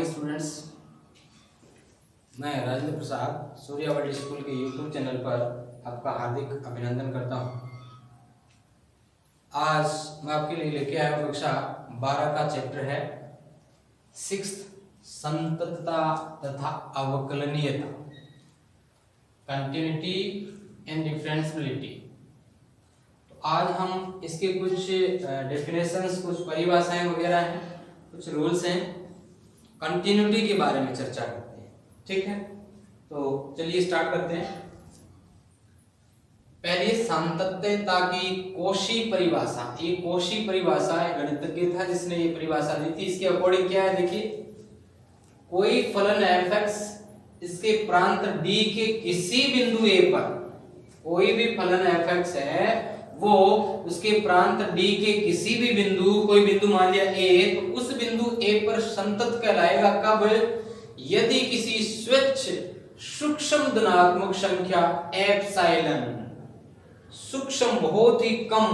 Morning students, मैं Rajendra Prasad सूर्यावटी school के YouTube channel पर आपका हार्दिक अभिनंदन करता हूं। आज मैं आपके लिए लेके आया हूं कक्षा 12 का चैप्टर है 6th संततता तथा अवकलनीयता, कंटिन्यूटी एंड डिफरेंशियबिलिटी। तो आज हम इसके कुछ डेफिनेशंस, कुछ परिभाषाएं वगैरह हैं, कुछ रूल्स हैं, कंटिन्यूटी के बारे में चर्चा करते हैं। ठीक है, तो चलिए स्टार्ट करते हैं। पहले सातत्यता की कोशी परिभाषा। ये कोशी परिभाषा है, गणितज्ञ था जिसने ये परिभाषा दी थी। इसके अकॉर्डिंग क्या है, देखिए, कोई फलन f(x) इसके प्रांत d के किसी बिंदु a पर, कोई भी फलन f(x) है वो उसके प्रांत d के किसी भी बिंदु, कोई बिंदु मान लिया a, तो उस बिंदु a पर संतत कहलाएगा। कब? यदि किसी स्वच्छ सूक्ष्म धनात्मक संख्या एप्सिलॉन, सूक्ष्म बहुत ही कम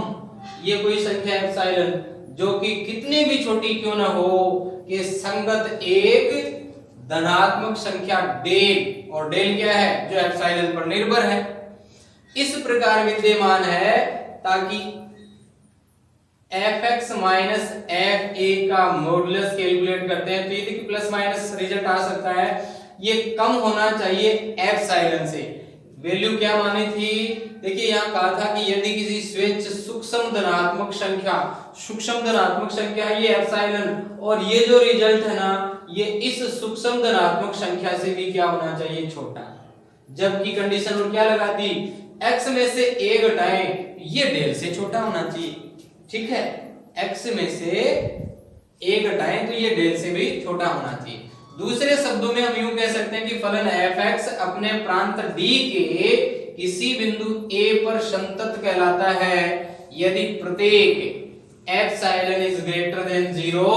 ये कोई संख्या एप्सिलॉन, जो कि कितनी भी छोटी क्यों ना हो, के संगत एक धनात्मक संख्या डेल, और डेल क्या है, जो एप्सिलॉन पर निर्भर है, इस प्रकार विद्यमान है, ताकि f(x) माइनस fa का मॉडुलस कैलकुलेट करते हैं तो ये देखिए प्लस माइनस रिजल्ट आ सकता है। ये कम होना चाहिए एप्सिलॉन से। वैल्यू क्या मानी थी, देखिए यहाँ कहा था कि यदि किसी स्वच्छ सूक्ष्म धनात्मक संख्या, सूक्ष्म धनात्मक संख्या ये एप्सिलॉन, और ये जो रिजल्ट है ना, ये इस सूक्ष्म धनात्मक संख्या से भी क्या होना चाहिए, छोटा। जबकि कंडीशन और क्या लगा दी, x में से a घटाएं, ये डेल से छोटा होना चाहिए। ठीक है, x में से a घटाएं तो ये डेल से भी छोटा होना चाहिए। दूसरे शब्दों में हम यूं कह सकते हैं कि फलन f(x) अपने प्रांत d के किसी बिंदु a पर संतत कहलाता है यदि प्रत्येक एप्सिलॉन इज ग्रेटर देन 0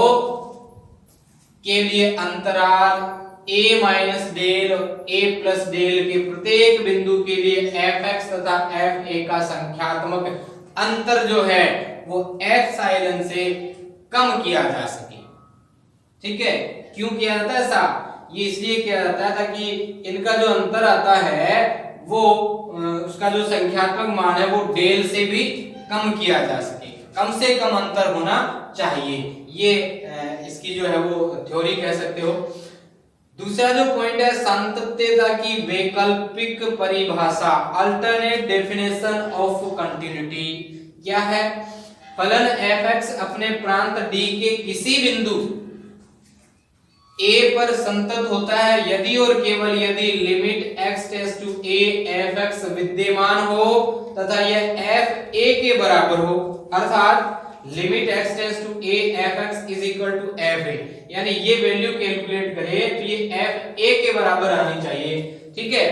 के लिए अंतराल a माइनस डेल और a प्लस डेल के प्रत्येक बिंदु के लिए f(x) तथा fa का संख्यात्मक अंतर जो है वो एप्सिलॉन से कम किया जा सके। ठीक है, क्यों किया जाता है ऐसा, ये इसलिए किया जाता है ताकि इनका जो अंतर आता है वो उसका जो संख्यात्मक मान है वो डेल से भी कम किया जा सके, कम से कम अंतर होना चाहिए। ये इसकी जो है वो थ्योरी कह सकते हो। दूसरा जो पॉइंट है सातत्यता की वैकल्पिक परिभाषा, अल्टरनेट डेफिनेशन ऑफ कंटिन्यूटी। क्या है, फलन f(x) अपने प्रांत d के किसी बिंदु a पर संतत होता है यदि और केवल यदि limit x tends to a f(x) विद्यमान हो तथा यह fa के बराबर हो, अर्थात limit x tends to a f(x) is equal to fa, यानी ये वैल्यू कैलकुलेट करें तो ये fa के बराबर आनी चाहिए। ठीक है,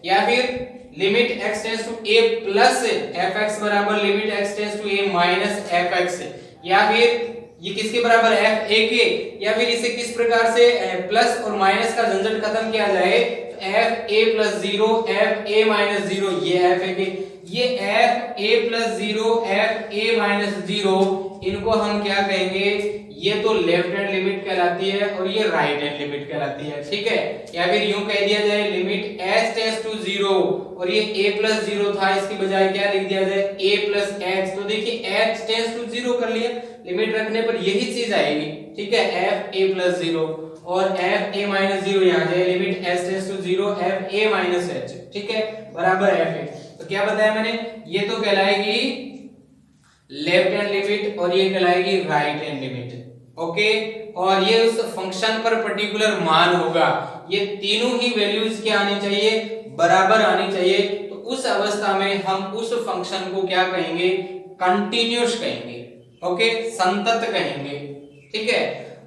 या फिर limit x tends to a plus f(x) बराबर limit x tends to a minus f(x), या फिर ये किसके बराबर है, fa के, या फिर इसे किस प्रकार से प्लस और माइनस का झंझट खत्म किया जाए, fa प्लस 0 fa माइनस 0, ये fa के, ये fa प्लस 0 fa माइनस 0, इनको हम क्या कहेंगे, ये तो लेफ्ट हैंड लिमिट कहलाती है और ये राइट हैंड लिमिट कहलाती है। ठीक है, या फिर यूं कह दिया जाए लिमिट h टेंड्स टू 0 और ये a प्लस 0 था, इसकी बजाय क्या लिख दिया जाए, a प्लस h। तो देखिए h टेंड्स टू 0 कर लिया, लिमिट रखने पर यही चीज आएगी। ठीक है, f a प्लस 0 और f a माइनस 0 यहाँ जाए, limit h tends to 0 f a minus h। ठीक है, बराबर f a। तो क्या बताया मैंने, ये तो कहलाएगी लेफ्ट हैंड लिमिट और ये कहलाएगी राइट हैंड लिमिट। ओके, और ये उस फंक्शन पर पर्टिकुलर मान होगा। ये तीनों ही वैल्यूज क्या आनी चाहिए, बराबर आनी चाहिए। तो उस अवस्था में हम उस फंक्शन को क्या कहेंगे, कंटिन्यूअस कहेंगे। ओके, संतत कहेंगे। ठीक है,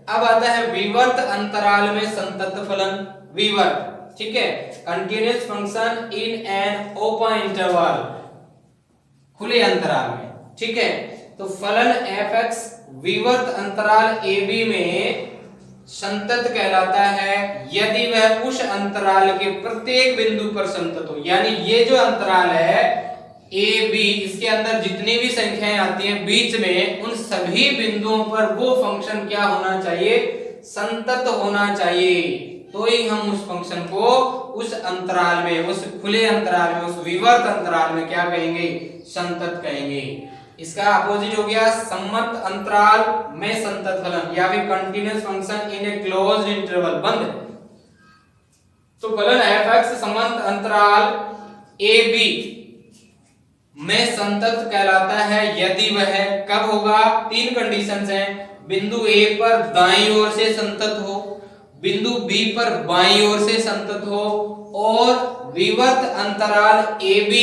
अब आता है विवर्त अंतराल में संतत फलन, विवर्त। ठीक है, continuous function in an open interval, खुले अंतराल में। ठीक है, तो फलन f(x) विवर्त अंतराल ab में संतत कहलाता है यदि वह उस अंतराल के प्रत्येक बिंदु पर संतत हो। यानी ये जो अंतराल है ab, इसके अंदर जितनी भी संख्याएं आती हैं बीच में, उन सभी बिंदुओं पर वो फंक्शन क्या होना चाहिए, संतत होना चाहिए, तो ही हम उस फंक्शन को उस अंतराल में, उस खुले अंतराल में, उस विवर्त अंतराल में क्या कहेंगे, संतत कहेंगे। इसका अपोजिट हो गया सम्मत अंतराल में संतत फलन या फिर continuous function in a closed interval, बंद। तो फलन f(x) सम्मत अंतराल a b में संतत कहलाता है यदि वह कब होगा, तीन कंडीशंस हैं, बिंदु A पर दाईं ओर से संतत हो, बिंदु B पर बाईं ओर से संतत हो और विवर्त अंतराल AB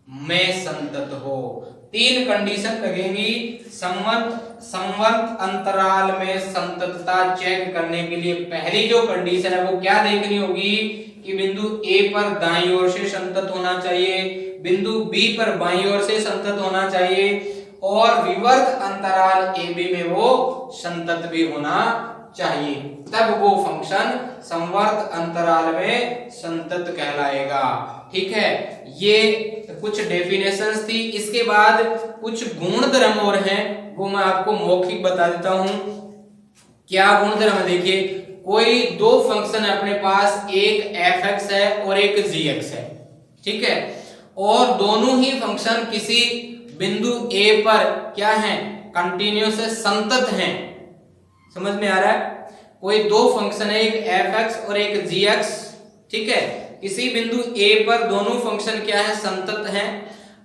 में संतत हो। तीन कंडीशन लगेंगी संवत अंतराल में संततता चेक करने के लिए। पहली जो कंडीशन है वो क्या देखनी होगी कि बिंदु A पर दाईं ओर से संतत होना चाहिए, बिंदु B पर बाईं ओर से संतत होना चाहिए और विवर्त अंतराल AB में वो संतत भी होना चाहिए, तब वो फंक्शन संवर्त अंतराल में संतत कहलाएगा। ठीक है, ये कुछ डेफिनेशंस थी। इसके बाद कुछ गुणधर्म और हैं, वो मैं आपको मौखिक बता देता हूं। क्या गुणधर्म है, देखिए कोई दो फंक्शन है अपने पास, एक f(x) है और एक g(x) है, ठीक है, और दोनों ही फंक्शन किसी बिंदु A पर क्या है, कंटिन्यूअस है, संतत हैं। समझ में आ रहा है, कोई दो फंक्शन है, एक f(x) और एक g(x), ठीक है, किसी बिंदु A पर दोनों फंक्शन क्या है, संतत हैं।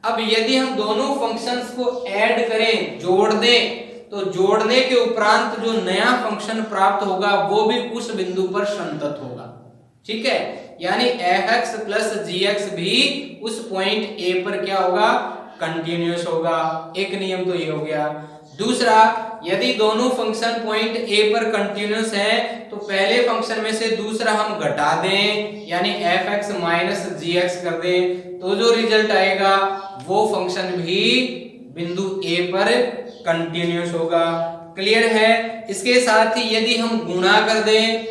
अब यदि हम दोनों फंक्शंस को ऐड करें, जोड़ दें, तो जोड़ने के उपरांत जो नया फंक्शन प्राप्त होगा वो भी उस बिंदु पर संतत होगा। ठीक है, यानी f(x) प्लस g(x) भी उस पॉइंट A पर क्या होगा, कंटिन्यूअस होगा। एक नियम तो ये हो गया। दूसरा, यदि दोनों फंक्शन पॉइंट A पर कंटिन्यूअस है तो पहले फंक्शन में से दूसरा हम घटा दें, यानी f(x) माइनस g(x) कर दें, तो जो रिजल्ट आएगा वो फंक्शन भी बिंदु A पर कंटिन्यूअस होगा। क्लियर है। इसके साथ ही यदि हम गुणा कर दें,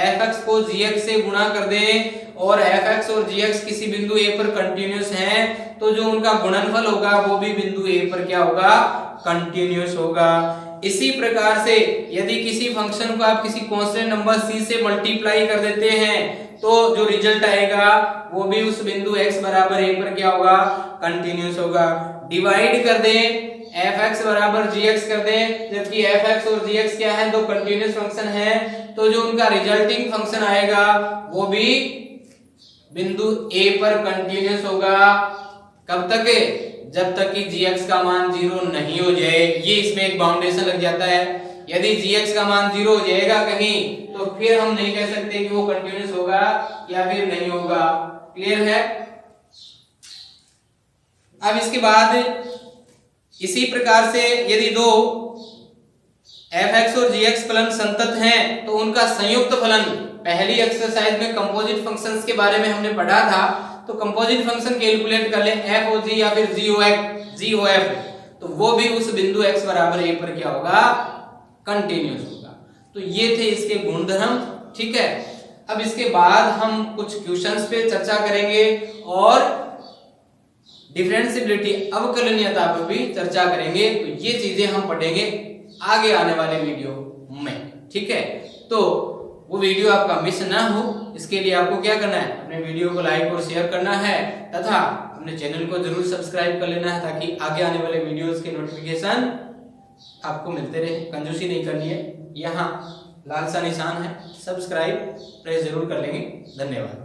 f(x) को g(x) से गुणा कर दें और f(x) और g(x) किसी बिंदु A पर कंटिन्यूअस हैं, तो जो उनका गुणनफल होगा वो भी बिंदु A पर क्या होगा, कंटिन्यूअस होगा। इसी प्रकार से यदि किसी फंक्शन को आप किसी कांस्टेंट नंबर c से मल्टीप्लाई कर देते हैं तो जो रिजल्ट आएगा वो भी उस बिंदु x बराबर a पर क्या होगा, कंटिन्यूअस होगा। डिवाइड कर दें, f(x) बराबर g(x) कर दें, जबकि f(x) और g(x) क्या है, दो कंटिन्यूअस फंक्शन है, तो जो उनका रिजल्टिंग फंक्शन आएगा वो भी बिंदु a पर कंटिन्यूअस होगा। कब तक, जब तक कि g(x) का मान 0 नहीं हो जाए। ये इसमें एक बाउंडेशन लग जाता है, यदि g(x) का मान 0 हो जाएगा कहीं तो फिर हम नहीं कह सकते कि वो कंटिन्यूअस होगा या फिर नहीं होगा। क्लियर है। अब इसके बाद इसी प्रकार से यदि दो f(x) और g(x) फलन संतत हैं तो उनका संयुक्त फलन, पहली एक्सरसाइज में कंपोजिट फंक्शंस के बारे में हमने पढ़ा था, तो कंपोजिट फंक्शन कैलकुलेट कर ले f o g या फिर g o f, तो वो भी उस बिंदु x बराबर a पर क्या होगा, कंटिन्यूअस होगा। तो ये थे इसके गुणधर्म। ठीक है, अब इसके बाद हम कुछ क्वेश्चंस पे चर्चा करेंगे और डिफरेंशिएबिलिटी, अवकलनीयता पर भी चर्चा करेंगे। तो ये चीजें हम पढ़ेंगे आगे आने वाले वीडियो में। ठीक है, तो वो वीडियो आपका मिस ना हो, इसके लिए आपको क्या करना है, अपने वीडियो को लाइक और शेयर करना है तथा अपने चैनल को जरूर सब्सक्राइब कर लेना है, ताकि आगे आने वाले वीडियोस के नोटिफिकेशन आपको मिलते रहे। कंजूसी नहीं करनी है, यहाँ लाल सा निशान है, सब्सक्राइब प्रेस जरूर कर लेंगे। धन्यवाद।